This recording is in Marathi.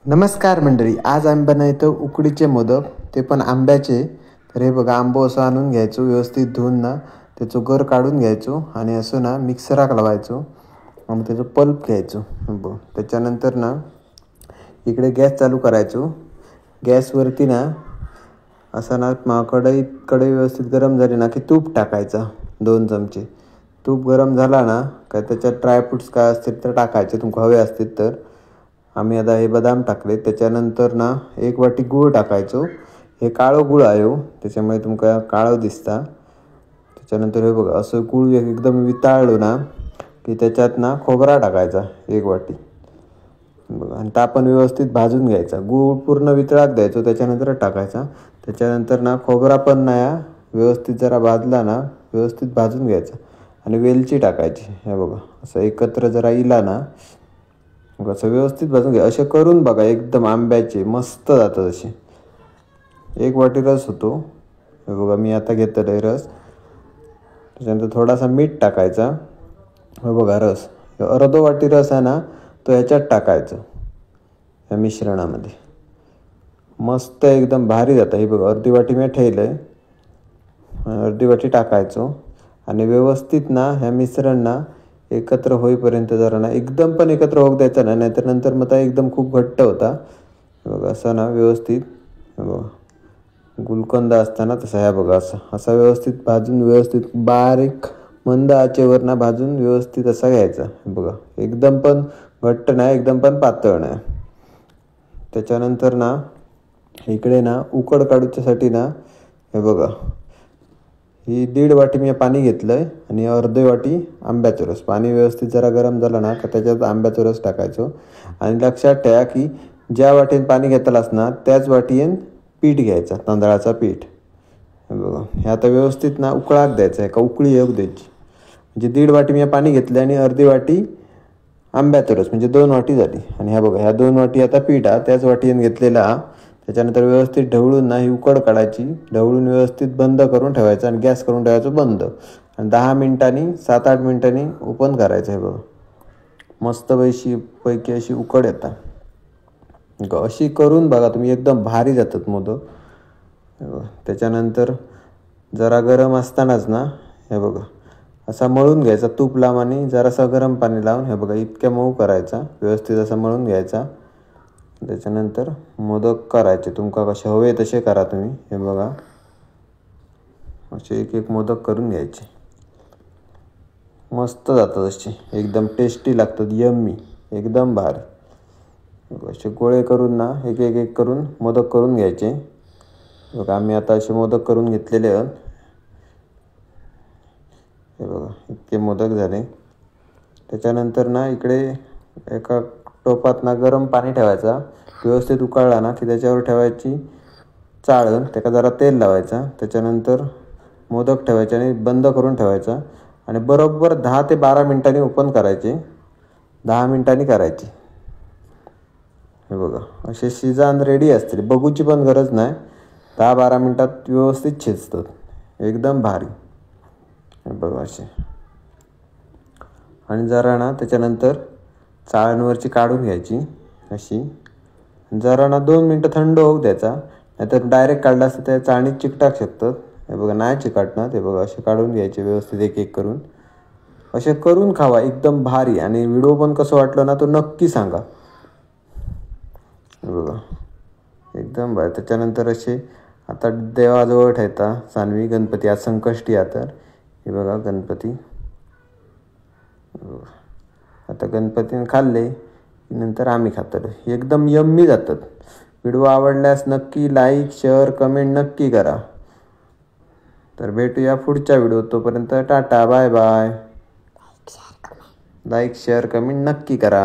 नमस्कार मंडळी, आज आम्ही बनवतो उकडीचे मोदक, ते पण आंब्याचे. तर हे बघा, आंबो असं आणून घ्यायचो, व्यवस्थित धुवून ना त्याचं गर काढून घ्यायचो आणि असं ना मिक्सराक लावायचो आणि त्याचं पल्प घ्यायचो. त्याच्यानंतर ना इकडे गॅस चालू करायचो. गॅसवरती ना असं ना कढई व्यवस्थित गरम झाली ना की तूप टाकायचा 2 चमचे. तूप गरम झाला ना काय त्याच्यात ड्रायफ्रूट्स काय असतील तर टाकायचे, तुमका हवे असतील तर. आम्ही आता हे बदाम टाकले. त्याच्यानंतर ना 1 वाटी गूळ टाकायचो. हे काळं गूळ आहे हो, त्याच्यामुळे तुमका काळं दिसता. त्याच्यानंतर हे बघा, असं गूळ एकदम वितळलो ना की त्याच्यात ना खोबरा टाकायचा 1 वाटी बघा, आणि तो आपण व्यवस्थित भाजून घ्यायचा. गूळ पूर्ण वितळाक द्यायचो, त्याच्यानंतर टाकायचा. त्याच्यानंतर ना खोबरा पण ना व्यवस्थित जरा भाजला ना, व्यवस्थित भाजून घ्यायचा आणि वेलची टाकायची. हे बघा, असं एकत्र जरा इला ना असं व्यवस्थित भाजून घ्या. असे करून बघा, एकदम आंब्याचे मस्त जातात असे. 1 वाटी रस होतो. हे बघा, मी आता घेतलं आहे रस. त्याच्यानंतर थोडासा मीठ टाकायचा. हे बघा रस, अर्धो वाटी रस आहे ना तो ह्याच्यात टाकायचं, या मिश्रणामध्ये. मस्त एकदम भारी जातं. हे बघा, अर्धी वाटी मी ठेवलं आहे, अर्धी वाटी टाकायचो आणि व्यवस्थित ना ह्या मिश्रण ना एकत्र होईपर्यंत जरा ना एकदम पण एकत्र होऊ द्यायचा ना, नाहीतर नंतर मग एकदम खूप घट्ट होता. बघा असं ना व्यवस्थित, बघा गुलकंद असताना तसा, ह्या बघा असा व्यवस्थित भाजून, व्यवस्थित बारीक मंद आचेवर ना भाजून व्यवस्थित असा घ्यायचा. बघा, एकदम पण घट्ट नाही, एकदम पण पातळ नाही. त्याच्यानंतर ना इकडे ना उकड काढूच्यासाठी ना हे बघा, ही 1.5 वाटी मी पाणी घेतलं आहे आणि अर्धी वाटी आंब्याचा रस. पाणी व्यवस्थित जरा गरम झालं ना का त्याच्यात आंब्याचा रस टाकायचो. आणि लक्षात ठेवा की ज्या वाटीने पाणी घेतलास ना त्याच वाटीने पीठ घ्यायचा, तांदळाचा पीठ. हे बघा, हे आता व्यवस्थित ना उकळाक द्यायचं आहे, का उकळी येऊ द्यायची. म्हणजे 1.5 वाटी मी पाणी घेतलं आणि अर्धी वाटी आंब्याचा रस, म्हणजे 2 वाटी झाली. आणि ह्या बघा, ह्या 2 वाटी आता पीठ त्याच वाटीने घेतलेला. त्याच्यानंतर व्यवस्थित ढवळून ना ही उकड काढायची. ढवळून व्यवस्थित बंद करून ठेवायचं आणि गॅस करून ठेवायचं बंद. आणि 10 मिनिटांनी, 7-8 मिनिटांनी ओपन करायचं. हे बघा, मस्त पैकी अशी उकड येतात. अशी करून बघा तुम्ही, एकदम भारी जातात मोदक. त्याच्यानंतर जरा गरम असतानाच ना हे बघा असा मळून घ्यायचा, तूप लावून आणि जरासं गरम पाणी लावून. हे बघा, इतक्या मऊ करायचा, व्यवस्थित असा मळून घ्यायचा. त्याच्यानंतर मोदक करायचे, तुमका कसे हवे तसे करा तुम्ही. हे बघा, असे 1-1 मोदक करून घ्यायचे. मस्त जातात असे, एकदम टेस्टी लागतात, यम्मी, एकदम भारी. असे गोळे करून ना 1-1 करून मोदक करून घ्यायचे. बघा, आम्ही आता असे मोदक करून घेतलेले आहेत. हे बघा, इतके मोदक झाले. त्याच्यानंतर ना इकडे एका टोपात ना गरम पाणी ठेवायचा. व्यवस्थित उकळला ना की त्याच्यावर ठेवायची चाळण, त्याला जरा तेल लावायचा. त्याच्यानंतर मोदक ठेवायचे आणि बंद करून ठेवायचा. आणि बरोबर 10 ते 12 मिनिटांनी ओपन करायचे. 10 मिनिटांनी करायचे. हे बघा, असे शिजान रेडी असतील, बघूची पण गरज नाही. 10-12 मिनिटात व्यवस्थित शिजतात, एकदम भारी. हे बघा असे. आणि जरा ना त्याच्यानंतर चाळणवरची काढून घ्यायची अशी. जरा ना 2 मिनटं थंड होऊ द्यायचा, नाहीतर डायरेक्ट काढला असतं त्या चाळणीत चिकटाक शकतात. हे बघा, नाही चिकटणार. ते बघा, असे काढून घ्यायचे व्यवस्थित 1-1 करून. असे करून खावा, एकदम भारी. आणि व्हिडिओ पण कसं वाटलं ना तो नक्की सांगा. हे बघा, एकदम भारी. त्याच्यानंतर असे आता देवाजवळ ठेवता सानवी गणपती, आज संकष्टी आहे तर. हे बघा गणपती, आता गणपतीने खाल्ले नंतर आम्ही खातो. एकदम यम्मी जातात. व्हिडिओ आवडल्यास नक्की लाईक, शेअर, कमेंट नक्की करा. तर भेटूया पुढच्या व्हिडिओ. तोपर्यंत tata, bye bye. Like, share, comment नक्की करा.